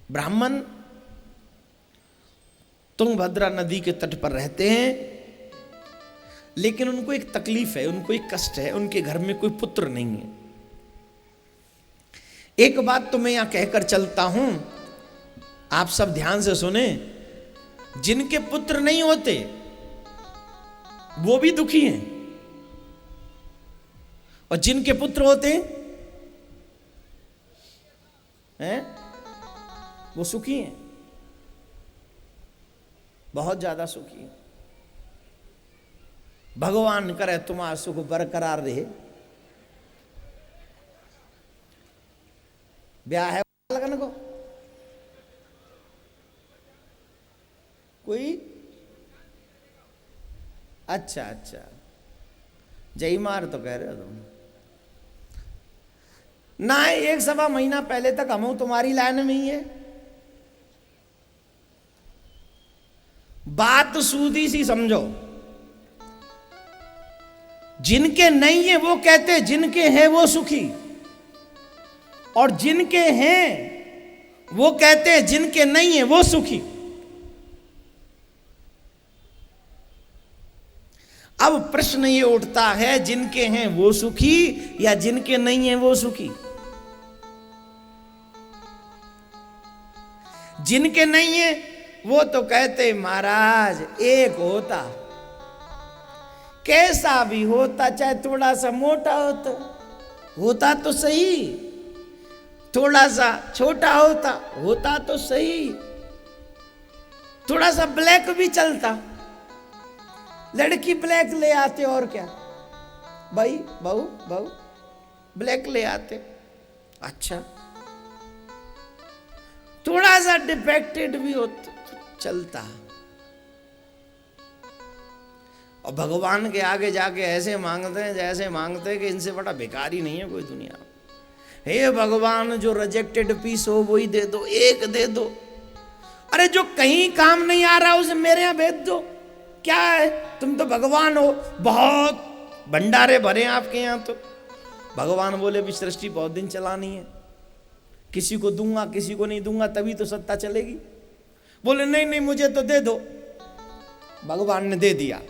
ब्राह्मण तुंगभद्रा नदी के तट पर रहते हैं, लेकिन उनको एक तकलीफ है, उनको एक कष्ट है, उनके घर में कोई पुत्र नहीं है। एक बात तो मैं यहां कहकर चलता हूं, आप सब ध्यान से सुने, जिनके पुत्र नहीं होते वो भी दुखी हैं, और जिनके पुत्र होते हैं वो सुखी हैं, बहुत ज्यादा सुखी हैं। भगवान करे तुम्हारा सुख बरकरार रहे। ब्याह है लगन को कोई? अच्छा अच्छा, जय मार तो कह रहे हो तुम ना। एक सवा महीना पहले तक हम तुम्हारी लाइन में ही है। बात सूदी सी समझो, जिनके नहीं है वो कहते जिनके हैं वो सुखी, और जिनके हैं वो कहते जिनके नहीं है वो सुखी। अब प्रश्न ये उठता है, जिनके हैं वो सुखी या जिनके नहीं है वो सुखी? जिनके नहीं है वो तो कहते महाराज एक होता, कैसा भी होता, चाहे थोड़ा सा मोटा होता तो सही, थोड़ा सा छोटा होता तो सही, थोड़ा सा ब्लैक भी चलता, लड़की ब्लैक ले आते, और क्या भाई, बहू ब्लैक ले आते। अच्छा, थोड़ा सा डिफेक्टेड भी हो तो चलता। और भगवान के आगे जाके ऐसे मांगते हैं जैसे मांगते हैं कि इनसे बड़ा भिखारी नहीं है कोई दुनिया में। हे भगवान, जो रिजेक्टेड पीस हो वही दे दो, एक दे दो। अरे जो कहीं काम नहीं आ रहा उसे मेरे यहां भेज दो। क्या है, तुम तो भगवान हो, बहुत भंडारे भरे हैं आपके यहां। तो भगवान बोले भी सृष्टि बहुत दिन चलानी है, किसी को दूंगा किसी को नहीं दूंगा, तभी तो सत्ता चलेगी। बोले नहीं नहीं मुझे तो दे दो। भगवान ने दे दिया,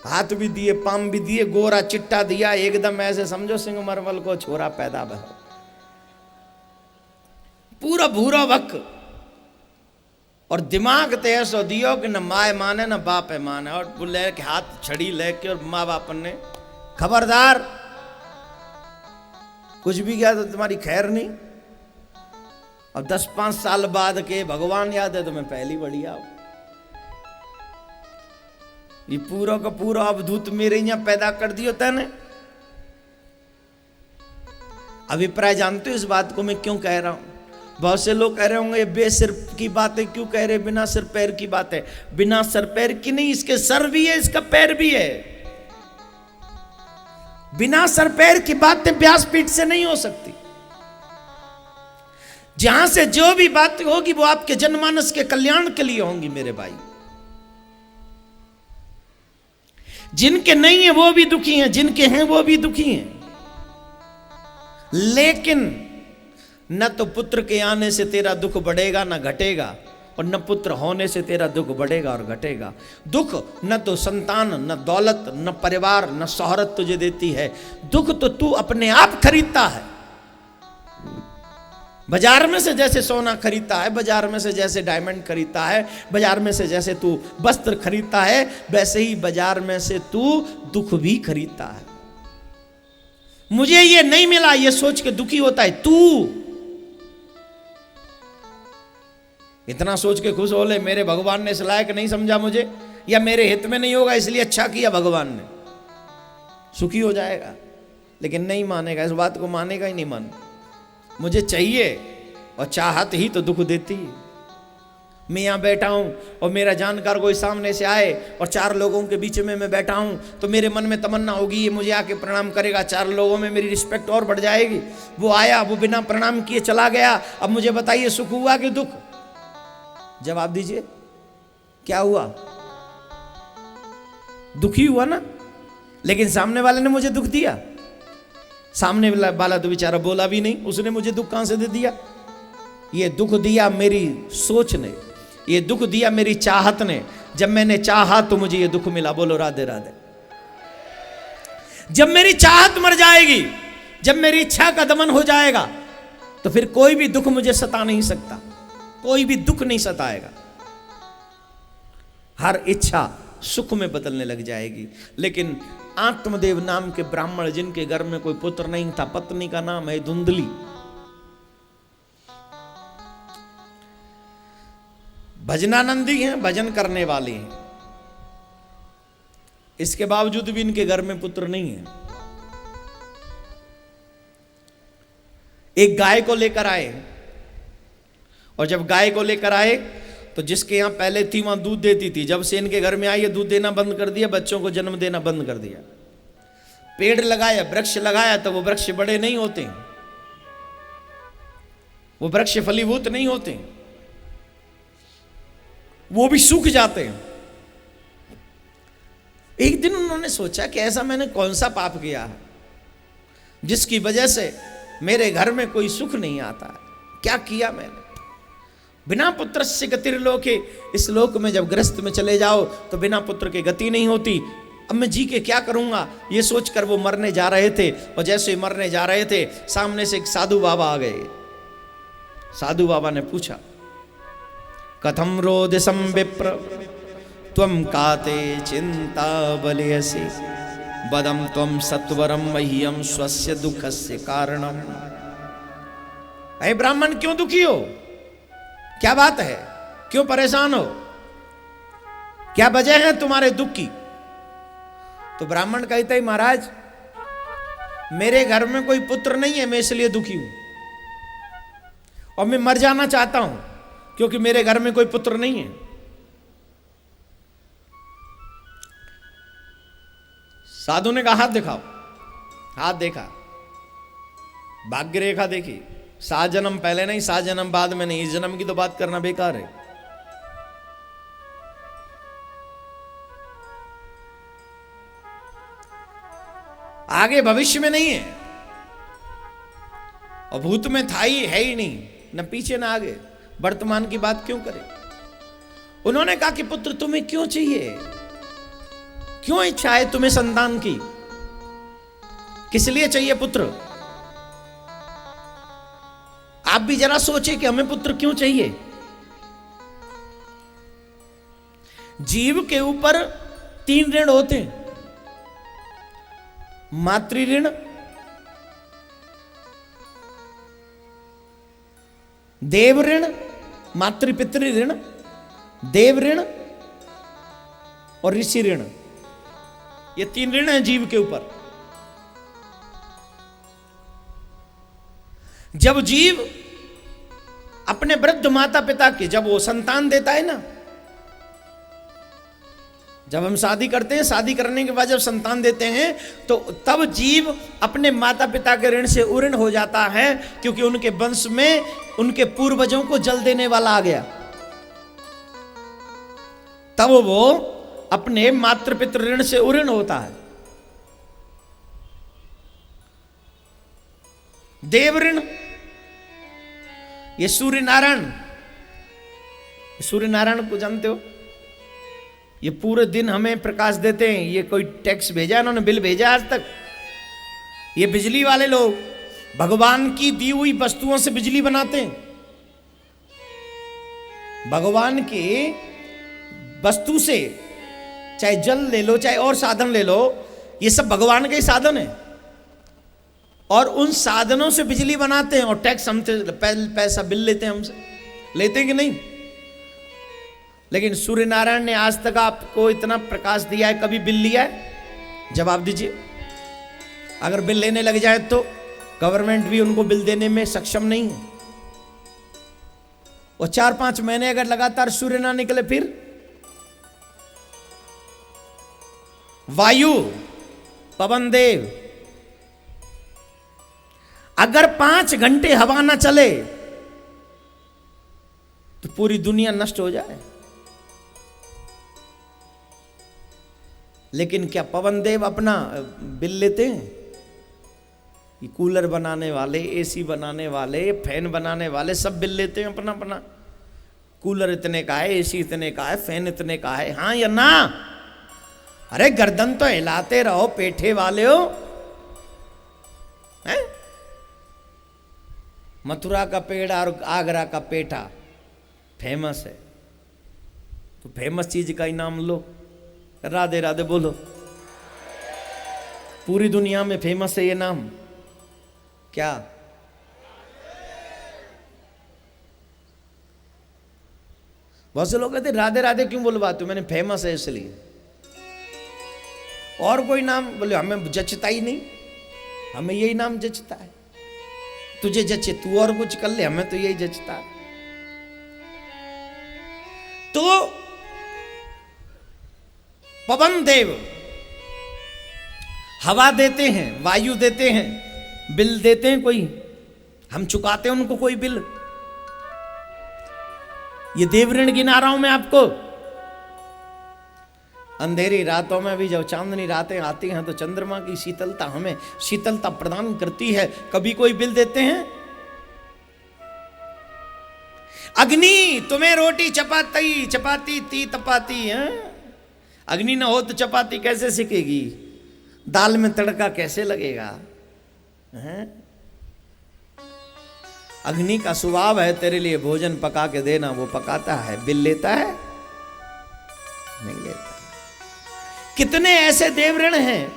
हाथ भी दिए, पाम भी दिए, गोरा चिट्टा दिया, एकदम ऐसे समझो सिंगमरमल को छोरा पैदा भर, पूरा भूरा वक। और दिमाग तो ऐसा दियो कि न माए माने न बाप है माने। और वो लेके हाथ छड़ी लेके, और माँ बाप ने खबरदार कुछ भी किया तो तुम्हारी खैर नहीं। और 10-5 साल बाद के भगवान याद है तुम्हें पहली बढ़िया। ये पूरा का पूरा अवधूत मेरे यहाँ पैदा कर दियो तैने। अभिप्राय जानते हो इस बात को मैं क्यों कह रहा हूं? बहुत से लोग कह रहे होंगे ये बेसिर की बातें क्यों कह रहे, बिना सिर पैर की बातें। बिना सिर पैर की नहीं, इसके सर भी है इसका पैर भी है। बिना सर पैर की बातें व्यासपीठ से नहीं हो सकती। जहां से जो भी बात होगी वो आपके जनमानस के कल्याण के लिए होंगी मेरे भाई। जिनके नहीं है वो भी दुखी हैं, जिनके हैं वो भी दुखी हैं। लेकिन न तो पुत्र के आने से तेरा दुख बढ़ेगा न घटेगा, और न पुत्र होने से तेरा दुख बढ़ेगा और घटेगा। दुख न तो संतान, न दौलत, न परिवार, न शोहरत तुझे देती है। दुख तो तू अपने आप खरीदता है। बाजार में से जैसे सोना खरीदता है, बाजार में से जैसे डायमंड खरीदता है, बाजार में से जैसे तू वस्त्र खरीदता है, वैसे ही बाजार में से तू दुख भी खरीदता है। मुझे ये नहीं मिला ये सोच के दुखी होता है तू। इतना सोच के खुश हो ले मेरे भगवान ने इस लायक नहीं समझा मुझे, या मेरे हित में नहीं होगा इसलिए अच्छा किया भगवान ने, सुखी हो जाएगा। लेकिन नहीं मानेगा, इस बात को मानेगा ही नहीं। मान मुझे चाहिए, और चाहत ही तो दुख देती है। मैं यहाँ बैठा हूँ और मेरा जानकार कोई सामने से आए और 4 लोगों के बीच में मैं बैठा हूँ, तो मेरे मन में तमन्ना होगी ये मुझे आके प्रणाम करेगा, 4 लोगों में मेरी रिस्पेक्ट और बढ़ जाएगी। वो आया, वो बिना प्रणाम किए चला गया। अब मुझे बताइए सुख हुआ कि दुख? जवाब दीजिए, क्या हुआ? दुखी हुआ ना। लेकिन सामने वाले ने मुझे दुख दिया। सामने वाला तो बेचारा बोला भी नहीं, उसने मुझे दुख कहां से दे दिया? ये दुख दिया मेरी सोच ने, ये दुख दिया मेरी चाहत ने। जब मैंने चाहा तो मुझे ये दुख मिला। बोलो राधे राधे। जब मेरी चाहत मर जाएगी, जब मेरी इच्छा का दमन हो जाएगा, तो फिर कोई भी दुख मुझे सता नहीं सकता, कोई भी दुख नहीं सताएगा। हर इच्छा सुख में बदलने लग जाएगी। लेकिन आत्मदेव नाम के ब्राह्मण, जिनके घर में कोई पुत्र नहीं था, पत्नी का नाम है धुंधली, भजनानंदी हैं, भजन करने वाले हैं, इसके बावजूद भी इनके घर में पुत्र नहीं है। एक गाय को लेकर आए, और जब गाय को लेकर आए तो जिसके यहां पहले थी वहां दूध देती थी, जब से इनके घर में आई है दूध देना बंद कर दिया, बच्चों को जन्म देना बंद कर दिया। पेड़ लगाया, वृक्ष लगाया, तो वो वृक्ष बड़े नहीं होते, वो वृक्ष फलीभूत नहीं होते, वो भी सूख जाते हैं। एक दिन उन्होंने सोचा कि ऐसा मैंने कौन सा पाप किया है जिसकी वजह से मेरे घर में कोई सुख नहीं आता है। क्या किया मैंने? बिना पुत्र से गतिर्लोके, इस लोक में जब ग्रस्त में चले जाओ तो बिना पुत्र के गति नहीं होती। अब मैं जी के क्या करूंगा, ये सोचकर वो मरने जा रहे थे। और जैसे मरने जा रहे थे, सामने से एक साधु बाबा आ गए। साधु बाबा ने पूछा, कथम रोदिसं विप्र त्वं काते चिंता बलियसि बदम त्वं सत्वरम मह्यम स्वस्य दुखस्य कारणम। अरे ब्राह्मण, क्यों दुखी हो? क्या बात है? क्यों परेशान हो? क्या वजह है तुम्हारे दुख की? तो ब्राह्मण कहता है, महाराज मेरे घर में कोई पुत्र नहीं है, मैं इसलिए दुखी हूं, और मैं मर जाना चाहता हूं क्योंकि मेरे घर में कोई पुत्र नहीं है। साधु ने कहा, हाथ दिखाओ। हाथ देखा, भाग्य रेखा देखी। 7 जन्म पहले नहीं, 7 जन्म बाद में नहीं, इस जन्म की तो बात करना बेकार है। आगे भविष्य में नहीं है, और भूत में था ही है ही नहीं, न पीछे न आगे, वर्तमान की बात क्यों करें। उन्होंने कहा कि पुत्र तुम्हें क्यों चाहिए, क्यों इच्छा है तुम्हें संतान की, किस लिए चाहिए पुत्र? आप भी जरा सोचे कि हमें पुत्र क्यों चाहिए। जीव के ऊपर 3 ऋण होते हैं, मातृ ऋण, देव ऋण, मातृ पितृ ऋण, देव ऋण और ऋषि ऋण। ये 3 ऋण हैं जीव के ऊपर। जब जीव अपने वृद्ध माता पिता के, जब वो संतान देता है ना, जब हम शादी करते हैं, शादी करने के बाद जब संतान देते हैं, तो तब जीव अपने माता पिता के ऋण से उऋण हो जाता है, क्योंकि उनके वंश में उनके पूर्वजों को जल देने वाला आ गया। तब वो अपने मातृ पितृ ऋण से उऋण होता है। देव ऋण, ये सूर्य नारायण, सूर्य नारायण को जानते हो? ये पूरे दिन हमें प्रकाश देते हैं। ये कोई टैक्स भेजा इन्होंने, बिल भेजा आज तक? ये बिजली वाले लोग भगवान की दी हुई वस्तुओं से बिजली बनाते हैं। भगवान की वस्तु से, चाहे जल ले लो, चाहे और साधन ले लो, ये सब भगवान के ही साधन है, और उन साधनों से बिजली बनाते हैं, और टैक्स हमसे पैसा बिल लेते हैं, हमसे लेते हैं कि नहीं? लेकिन सूर्य नारायण ने आज तक आपको इतना प्रकाश दिया है, कभी बिल लिया है? जवाब दीजिए। अगर बिल लेने लग जाए तो गवर्नमेंट भी उनको बिल देने में सक्षम नहीं है। और 4-5 महीने अगर लगातार सूर्य ना निकले, फिर वायु, पवन देव, अगर 5 घंटे हवा ना चले तो पूरी दुनिया नष्ट हो जाए। लेकिन क्या पवन देव अपना बिल लेते हैं? ये कूलर बनाने वाले, एसी बनाने वाले, फैन बनाने वाले सब बिल लेते हैं अपना अपना। कूलर इतने का है, एसी इतने का है, फैन इतने का है, हाँ या ना? अरे गर्दन तो हिलाते रहो पेठे वाले हो हैं? मथुरा का पेड़ा और आगरा का पेठा फेमस है, तो फेमस चीज का ही नाम लो, राधे राधे बोलो। पूरी दुनिया में फेमस है ये नाम क्या? बहुत से लोग कहते राधे राधे क्यों बुलवाते हो? मैंने फेमस है इसलिए। और कोई नाम बोले हमें जचता ही नहीं, हमें यही नाम जचता है। तुझे जचे तू और कुछ कर ले, हमें तो यही जचता है। तो पवन देव हवा देते हैं, वायु देते हैं, बिल देते हैं कोई, हम चुकाते हैं उनको कोई बिल? ये देव ऋण गिना रहा हूं मैं आपको। अंधेरी रातों में भी जब चांदनी रातें आती हैं तो चंद्रमा की शीतलता हमें शीतलता प्रदान करती है। कभी कोई बिल देते हैं? अग्नि तुम्हें रोटी चपाती चपाती ती तपाती है। अग्नि न हो तो चपाती कैसे सिकेगी? दाल में तड़का कैसे लगेगा? हैं? अग्नि का स्वभाव है तेरे लिए भोजन पका के देना, वो पकाता है। बिल लेता है? नहीं लेता। कितने ऐसे देव ऋण हैं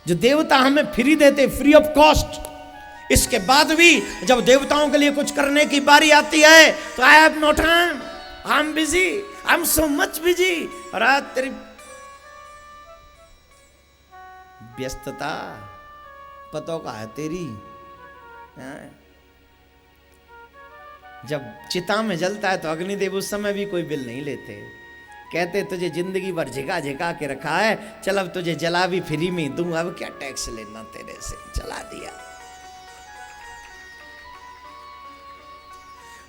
जो देवता हमें फ्री देते, फ्री ऑफ कॉस्ट। इसके बाद भी जब देवताओं के लिए कुछ करने की बारी आती है तो I have no time, I am busy, I am so much busy. और आज तेरी व्यस्तता पतों का है तेरी। जब चिता में जलता है तो अग्निदेव उस समय भी कोई बिल नहीं लेते। कहते तुझे जिंदगी भर झिका झिका के रखा है, चल अब तुझे जला भी फ्री में दूं, अब क्या टैक्स लेना तेरे से, जला दिया।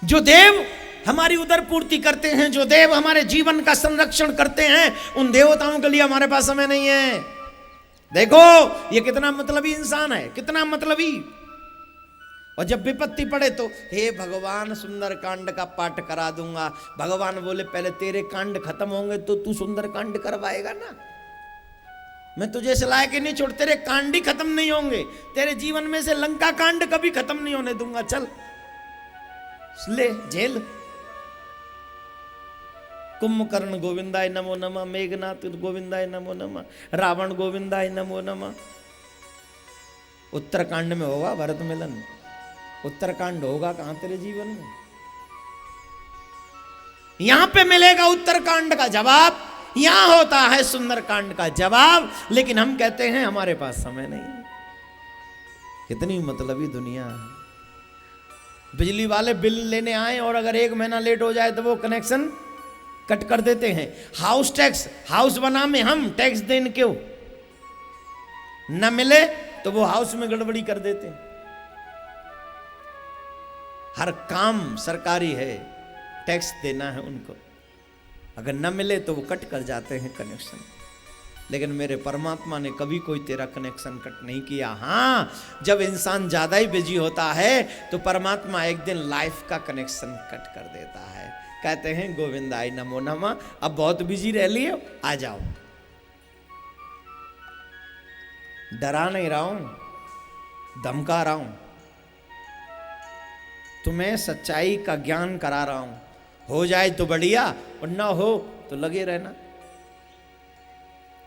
जो देव हमारी उदर पूर्ति करते हैं, जो देव हमारे जीवन का संरक्षण करते हैं, उन देवताओं के लिए हमारे पास समय नहीं है। देखो ये कितना मतलबी इंसान है, कितना मतलबी। और जब विपत्ति पड़े तो हे भगवान सुंदर कांड का पाठ करा दूंगा। भगवान बोले पहले तेरे कांड खत्म होंगे तो तू सुंदर कांड करवाएगा ना। मैं तुझे सलाह के नहीं छोड़, तेरे कांड ही खत्म नहीं होंगे। तेरे जीवन में से लंका कांड कभी खत्म नहीं होने दूंगा। चल ले झेल। कुंभकर्ण गोविंदाय नमो नमः, मेघनाथ गोविंदाय नमो नमः, रावण गोविंदाय नमो नमः। उत्तरकांड में होगा भरत मिलन, उत्तरकांड होगा कहां तेरे जीवन में? यहां पे मिलेगा उत्तरकांड का जवाब, यहां होता है सुंदरकांड का जवाब। लेकिन हम कहते हैं हमारे पास समय नहीं। कितनी मतलबी दुनिया है। बिजली वाले बिल लेने आए और अगर 1 महीना लेट हो जाए तो वो कनेक्शन कट कर देते हैं। हाउस टैक्स, हाउस बना में हम टैक्स देने क्यों न मिले तो वो हाउस में गड़बड़ी कर देते हैं। हर काम सरकारी है, टैक्स देना है उनको, अगर न मिले तो वो कट कर जाते हैं कनेक्शन। लेकिन मेरे परमात्मा ने कभी कोई तेरा कनेक्शन कट नहीं किया। हाँ, जब इंसान ज्यादा ही बिजी होता है तो परमात्मा एक दिन लाइफ का कनेक्शन कट कर देता है। कहते हैं गोविंदाय नमो नमः। अब बहुत बिजी रह लिए, आ जाओ। डरा नहीं रहा हूं, धमका रहा हूं, तुम्हें सच्चाई का ज्ञान करा रहा हूं। हो जाए तो बढ़िया और ना हो तो लगे रहना।